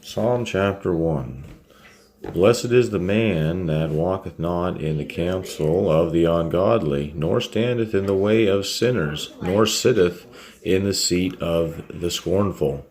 Psalm chapter 1. Blessed is the man that walketh not in the counsel of the ungodly, nor standeth in the way of sinners, nor sitteth in the seat of the scornful.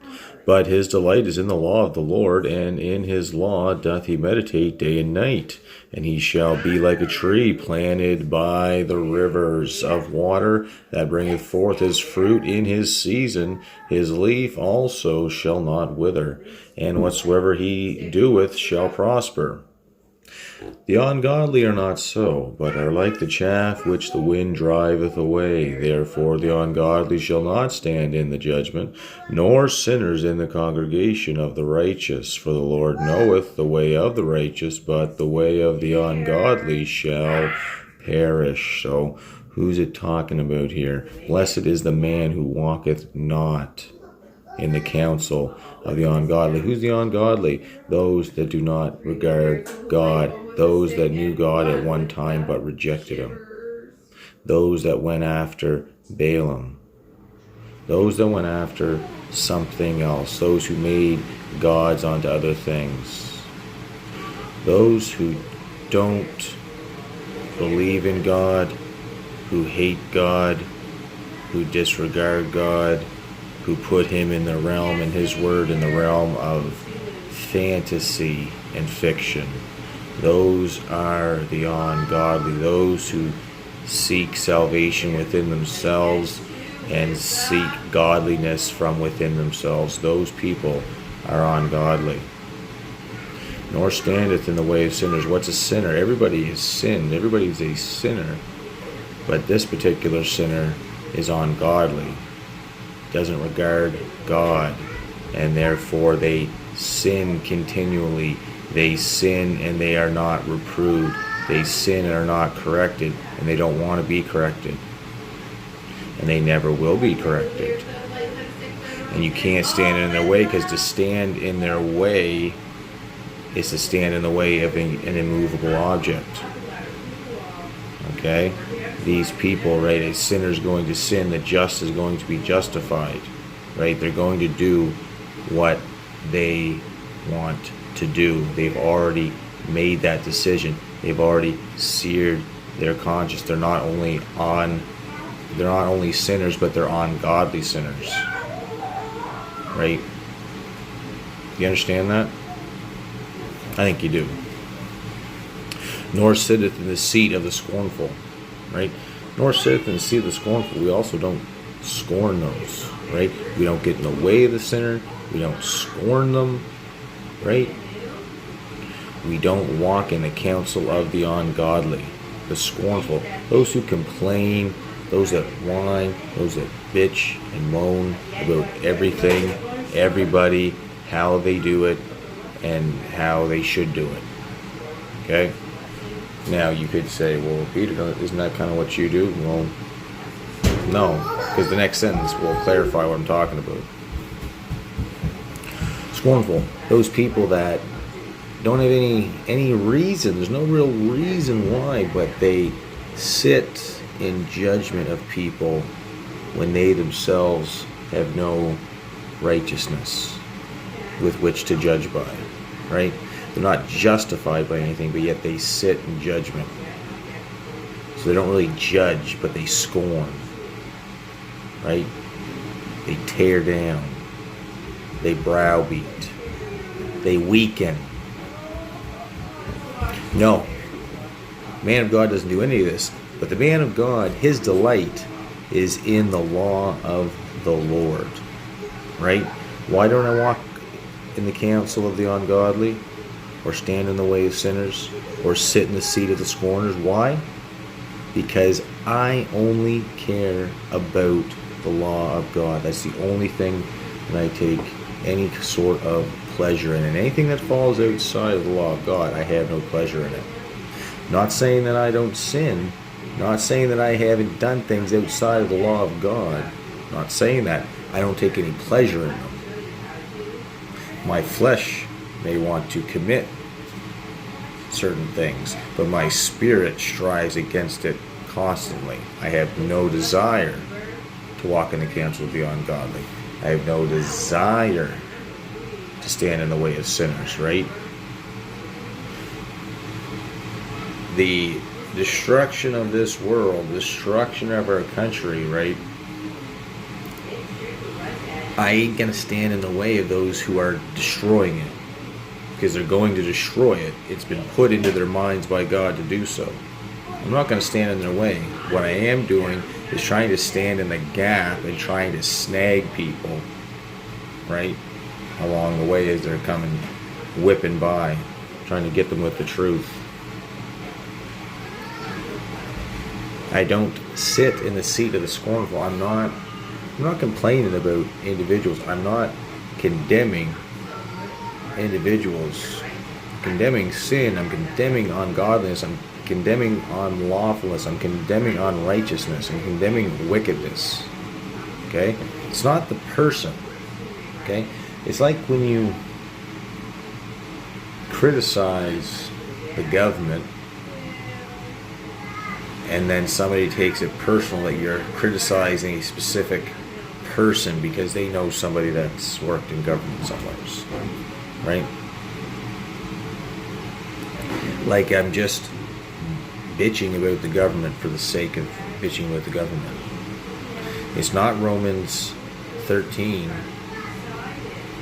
But his delight is in the law of the Lord, and in his law doth he meditate day and night. And he shall be like a tree planted by the rivers of water, that bringeth forth his fruit in his season. His leaf also shall not wither, and whatsoever he doeth shall prosper. The ungodly are not so, but are like the chaff which the wind driveth away. Therefore the ungodly shall not stand in the judgment, nor sinners in the congregation of the righteous. For the Lord knoweth the way of the righteous, but the way of the ungodly shall perish. So who's it talking about here? Blessed is the man who walketh not in the counsel of the ungodly. Who's the ungodly? Those that do not regard God. Those that knew God at one time but rejected him. Those that went after Balaam. Those that went after something else. Those who made gods onto other things. Those who don't believe in God, who hate God, who disregard God, who put him in the realm and his word in the realm of fantasy and fiction. Those are the ungodly, those who seek salvation within themselves and seek godliness from within themselves. Those people are ungodly. Nor standeth in the way of sinners. What's a sinner? Everybody has sinned. Everybody is a sinner. But this particular sinner is ungodly. Doesn't regard God, and therefore they sin continually. They sin and they are not reproved. They sin and are not corrected, and they don't want to be corrected, and they never will be corrected. And you can't stand in their way, because to stand in their way is to stand in the way of an immovable object. Okay? These people, right, a sinner is going to sin, the just is going to be justified, right? They're going to do what they want to do. They've already made that decision. They've already seared their conscience. They're not only sinners, but they're ungodly sinners, right? You understand that? I think you do. Nor sitteth in the seat of the scornful. Right? Nor sitteth in the seat of the scornful. We also don't scorn those, right? We don't get in the way of the sinner. We don't scorn them, right? We don't walk in the counsel of the ungodly, the scornful, those who complain, those that whine, those that bitch and moan about everything, everybody, how they do it, and how they should do it. Okay? Now, you could say, well, Peter, isn't that kind of what you do? Well, no, because the next sentence will clarify what I'm talking about. Scornful, those people that don't have any reason, there's no real reason why, but they sit in judgment of people when they themselves have no righteousness with which to judge by, right? They're not justified by anything, but yet they sit in judgment. So they don't really judge, but they scorn. Right? They tear down. They browbeat. They weaken. No. Man of God doesn't do any of this. But the man of God, his delight is in the law of the Lord. Right? Why don't I walk in the counsel of the ungodly? Or stand in the way of sinners, or sit in the seat of the scorners. Why? Because I only care about the law of God. That's the only thing that I take any sort of pleasure in. And anything that falls outside of the law of God, I have no pleasure in it. Not saying that I don't sin, not saying that I haven't done things outside of the law of God, not saying that. I don't take any pleasure in them. My flesh may want to commit certain things, but my spirit strives against it constantly. I have no desire to walk in the counsel of the ungodly. I have no desire to to stand in the way of sinners, right? The destruction of this world, destruction of our country, right? I ain't going to stand in the way of those who are destroying it, because they're going to destroy it. It's been put into their minds by God to do so. I'm not going to stand in their way. What I am doing is trying to stand in the gap and trying to snag people, right, along the way as they're coming whipping by, trying to get them with the truth. I don't sit in the seat of the scornful. I'm not complaining about individuals. I'm not condemning individuals, condemning sin. I'm condemning ungodliness. I'm condemning unlawfulness. I'm condemning unrighteousness. I'm condemning wickedness. Okay? It's not the person. Okay? It's like when you criticize the government and then somebody takes it personal that you're criticizing a specific person because they know somebody that's worked in government somewhere, right? Like I'm just bitching about the government for the sake of bitching about the government. It's not Romans 13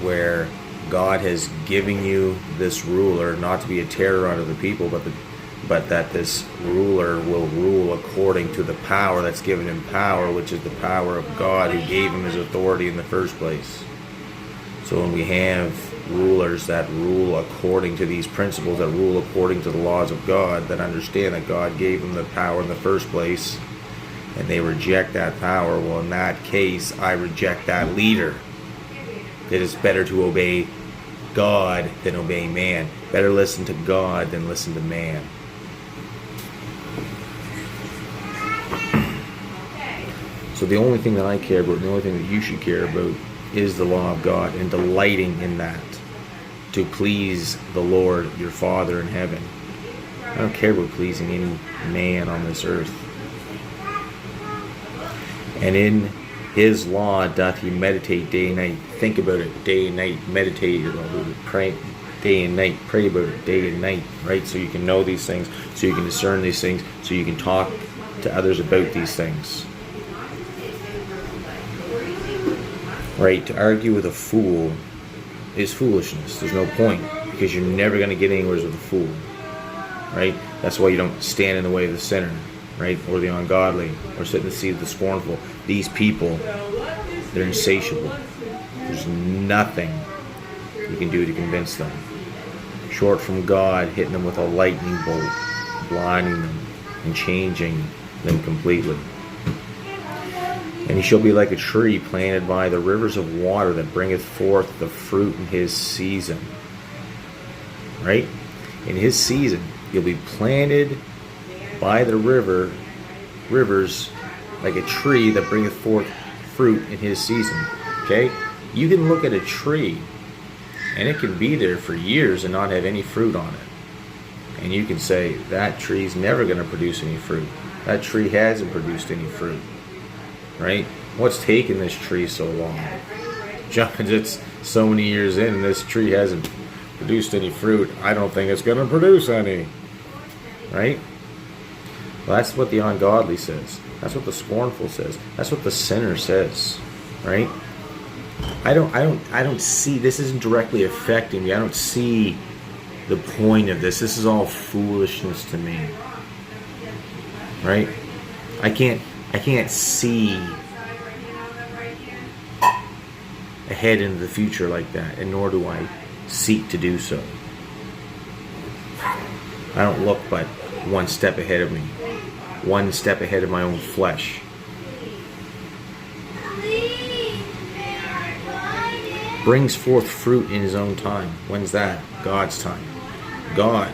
where God has given you this ruler not to be a terror unto the people, but that this ruler will rule according to the power that's given him power, which is the power of God who gave him his authority in the first place. So when we have rulers that rule according to these principles, that rule according to the laws of God, that understand that God gave them the power in the first place, and they reject that power, well, in that case, I reject that leader. It is better to obey God than obey man. Better listen to God than listen to man. So the only thing that I care about, the only thing that you should care about, is the law of God and delighting in that to please the Lord, your Father in heaven. I don't care about pleasing any man on this earth. And in his law doth he meditate day and night. Think about it day and night. Meditate about it. Pray day and night. Pray about it day and night, right? So you can know these things, so you can discern these things, so you can talk to others about these things. Right? To argue with a fool is foolishness. There's no point, because you're never going to get anywhere with a fool. Right? That's why you don't stand in the way of the sinner, right? Or the ungodly, or sit in the seat of the scornful. These people, they're insatiable. There's nothing you can do to convince them. Short from God hitting them with a lightning bolt, blinding them, and changing them completely. And he shall be like a tree planted by the rivers of water that bringeth forth the fruit in his season. Right? In his season, you'll be planted by the rivers like a tree that bringeth forth fruit in his season. Okay? You can look at a tree and it can be there for years and not have any fruit on it. And you can say, that tree's never going to produce any fruit. That tree hasn't produced any fruit. Right? What's taken this tree so long? It's so many years in and this tree hasn't produced any fruit. I don't think it's going to produce any. Right? Well, that's what the ungodly says. That's what the scornful says. That's what the sinner says. Right? I don't see, this isn't directly affecting me. I don't see the point of this. This is all foolishness to me. Right? I can't see ahead into the future like that, and nor do I seek to do so. I don't look but one step ahead of me, one step ahead of my own flesh. Brings forth fruit in his own time. When's that? God's time. God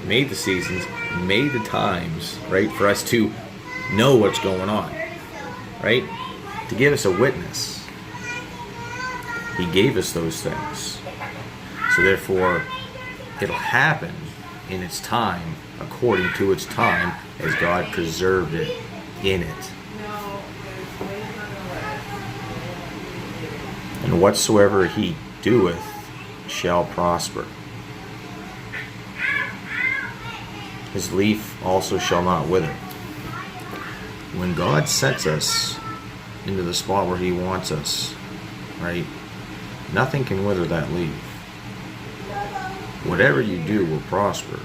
made the seasons, made the times, right, for us to know what's going on, right? To give us a witness. He gave us those things. So therefore, it'll happen in its time, according to its time, as God preserved it in it. And whatsoever he doeth shall prosper. His leaf also shall not wither. When God sets us into the spot where He wants us, right, nothing can wither that leaf. Whatever you do will prosper.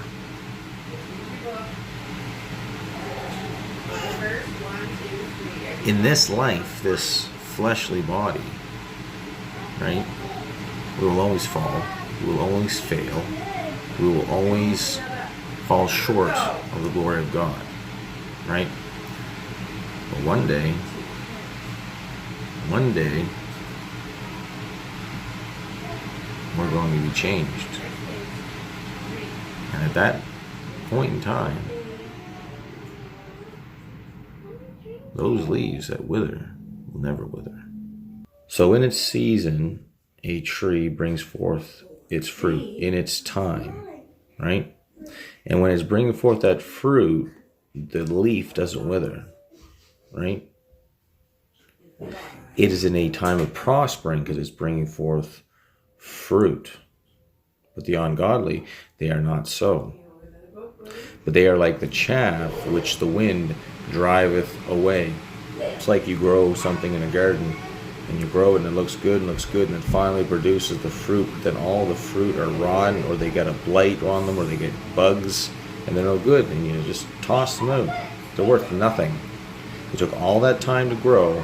In this life, this fleshly body, right, we will always fall, we will always fail, we will always fall short of the glory of God, right? But one day, we're going to be changed. And at that point in time, those leaves that wither will never wither. So in its season, a tree brings forth its fruit in its time, right? And when it's bringing forth that fruit, the leaf doesn't wither, right? It is in a time of prospering because it's bringing forth fruit. But the ungodly, they are not so. But they are like the chaff which the wind driveth away. It's like you grow something in a garden, and you grow it and it looks good, and it finally produces the fruit. But then all the fruit are rotten, or they got a blight on them, or they get bugs, and they're no good, and you just toss them out. They're worth nothing. It took all that time to grow,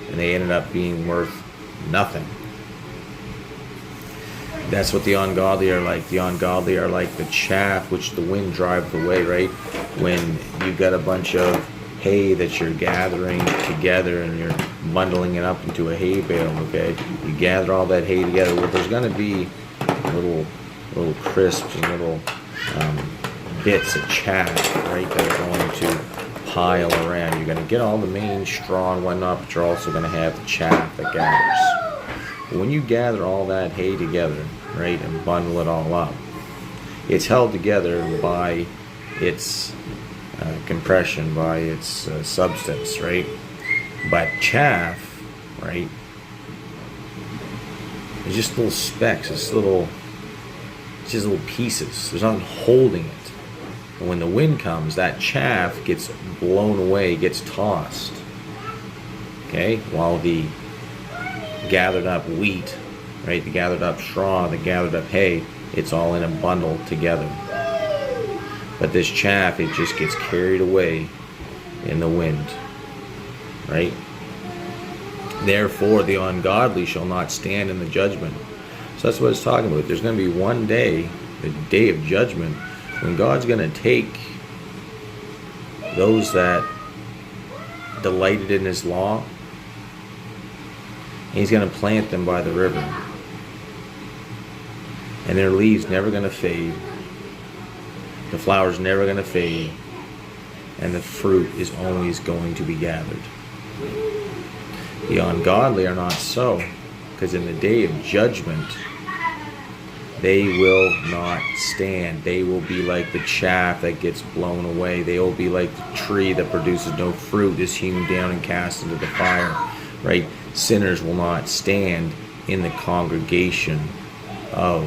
and they ended up being worth nothing. That's what the ungodly are like. The ungodly are like the chaff which the wind driveth away, right? When you've got a bunch of hay that you're gathering together and you're bundling it up into a hay bale, okay? You gather all that hay together. Well, there's going to be little crisps and little bits of chaff, right, that are going to pile around. You're going to get all the main straw and whatnot, but you're also going to have the chaff that gathers. When you gather all that hay together, right, and bundle it all up, it's held together by its compression, by its substance, right? But chaff, right, it's just little specks, it's just little pieces. There's nothing holding it. And when the wind comes, that chaff gets blown away, gets tossed, okay, while the gathered up wheat, right, the gathered up straw, the gathered up hay, it's all in a bundle together. But this chaff, it just gets carried away in the wind, right? Therefore, the ungodly shall not stand in the judgment. So that's what it's talking about. There's going to be one day, the day of judgment, when God's going to take those that delighted in His law, and He's going to plant them by the river. And their leaves never going to fade. The flower's never going to fade. And the fruit is always going to be gathered. The ungodly are not so, because in the day of judgment, they will not stand. They will be like the chaff that gets blown away. They will be like the tree that produces no fruit, is hewn down and cast into the fire. Right? Sinners will not stand in the congregation of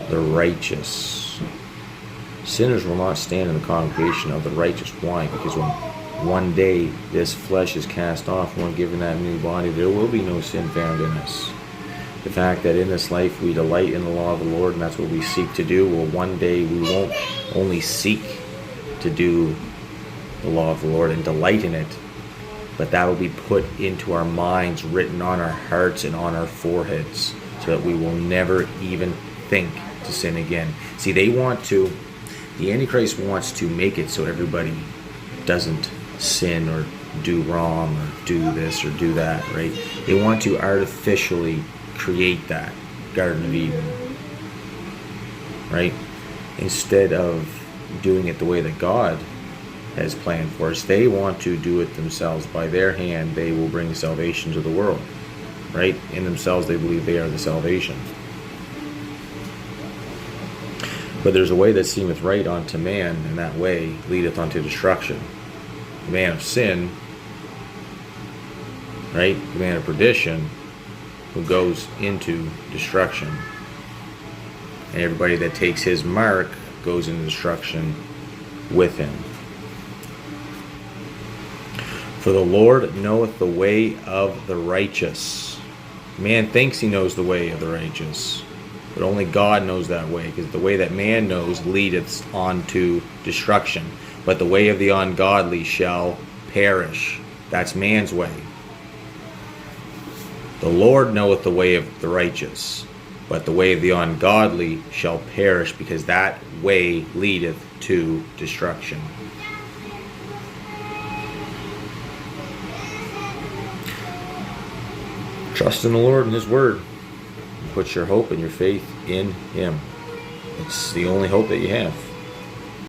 the righteous. Sinners will not stand in the congregation of the righteous. Why? Because when one day this flesh is cast off, when we're given that new body, there will be no sin found in us. The fact that in this life we delight in the law of the Lord, and that's what we seek to do, well, one day we won't only seek to do the law of the Lord and delight in it, but that will be put into our minds, written on our hearts and on our foreheads, so that we will never even think to sin again. See, the Antichrist wants to make it so everybody doesn't sin or do wrong or do this or do that, right? They want to artificially create that Garden of Eden, right? Instead of doing it the way that God has planned for us, they want to do it themselves. By their hand, they will bring salvation to the world, right? In themselves, they believe they are the salvation. But there's a way that seemeth right unto man, and that way leadeth unto destruction. The man of sin, right? The man of perdition who goes into destruction. And everybody that takes his mark goes into destruction with him. For the Lord knoweth the way of the righteous. Man thinks he knows the way of the righteous, but only God knows that way, because the way that man knows leadeth on to destruction. But the way of the ungodly shall perish. That's man's way. The Lord knoweth the way of the righteous, but the way of the ungodly shall perish, because that way leadeth to destruction. Trust in the Lord and His Word. Put your hope and your faith in Him. It's the only hope that you have.